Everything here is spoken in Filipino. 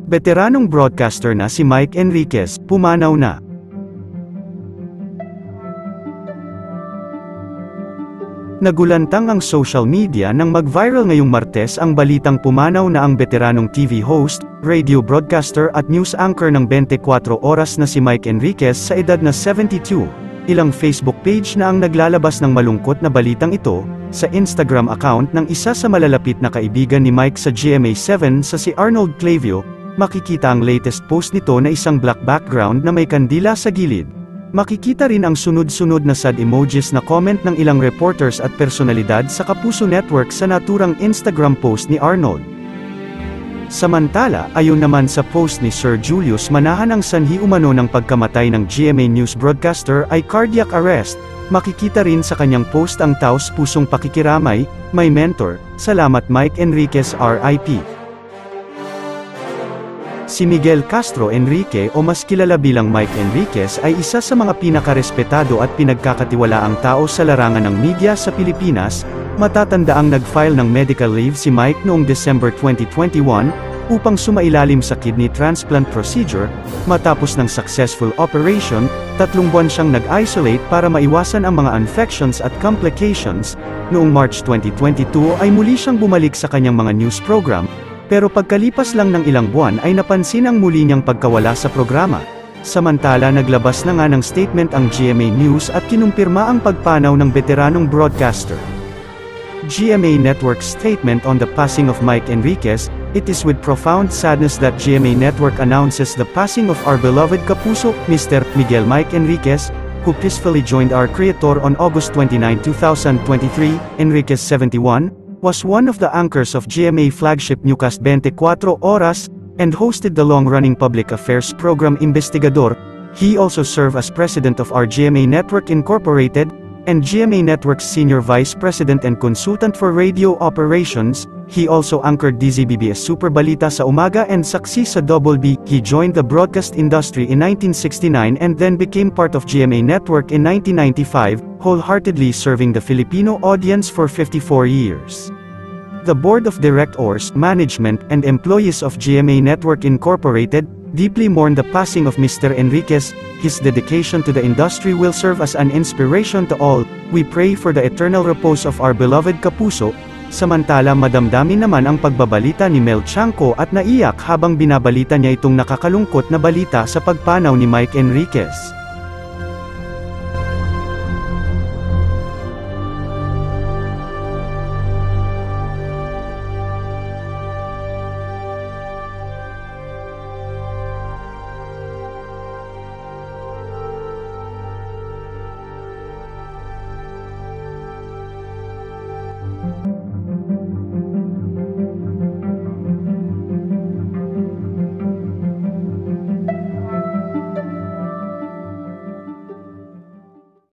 Veteranong broadcaster na si Mike Enriquez, pumanaw na. Nagulantang ang social media nang mag-viral ngayong Martes ang balitang pumanaw na ang veteranong TV host, radio broadcaster at news anchor ng 24 oras na si Mike Enriquez sa edad na 72. Ilang Facebook page na ang naglalabas ng malungkot na balitang ito. Sa Instagram account ng isa sa malalapit na kaibigan ni Mike sa GMA7 sa si Arnold Clavio, makikita ang latest post nito na isang black background na may kandila sa gilid. Makikita rin ang sunod-sunod na sad emojis na comment ng ilang reporters at personalidad sa Kapuso Network sa naturang Instagram post ni Arnold. Samantala, ayon naman sa post ni Sir Julius Manahan, ang sanhi umano ng pagkamatay ng GMA News broadcaster ay cardiac arrest. Makikita rin sa kanyang post ang taos-pusong pakikiramay, "My mentor, salamat Mike Enriquez RIP." Si Miguel Castro Enrique o mas kilala bilang Mike Enriquez ay isa sa mga pinakarespetado at pinagkakatiwalaang tao sa larangan ng media sa Pilipinas. Matatandaang nag-file ng medical leave si Mike noong December 2021, upang sumailalim sa kidney transplant procedure. Matapos ng successful operation, 3 buwan siyang nag-isolate para maiwasan ang mga infections at complications. Noong March 2022 ay muli siyang bumalik sa kanyang mga news program, pero pagkalipas lang ng ilang buwan ay napansin ang muli niyang pagkawala sa programa. Samantala, naglabas na nga ng statement ang GMA News at kinumpirma ang pagpanaw ng veteranong broadcaster. GMA Network statement on the passing of Mike Enriquez: "It is with profound sadness that GMA Network announces the passing of our beloved kapuso, Mr. Miguel Mike Enriquez, who peacefully joined our creator on August 29, 2023. Enriquez, 71, was one of the anchors of GMA flagship newscast 24 Oras, and hosted the long-running public affairs program Investigador. He also served as president of our GMA Network Incorporated, and GMA Network's senior vice president and consultant for radio operations. He also anchored DZBB's Super Balita sa umaga and Saksi sa Double B. He joined the broadcast industry in 1969 and then became part of GMA Network in 1995, wholeheartedly serving the Filipino audience for 54 years. The board of directors, management, and employees of GMA Network Incorporated deeply mourn the passing of Mr. Enriquez. His dedication to the industry will serve as an inspiration to all. We pray for the eternal repose of our beloved kapuso." Samantala, madamdamin naman ang pagbabalita ni Mel Chanco at naiyak habang binabalita niya itong nakakalungkot na balita sa pagpanaw ni Mike Enriquez.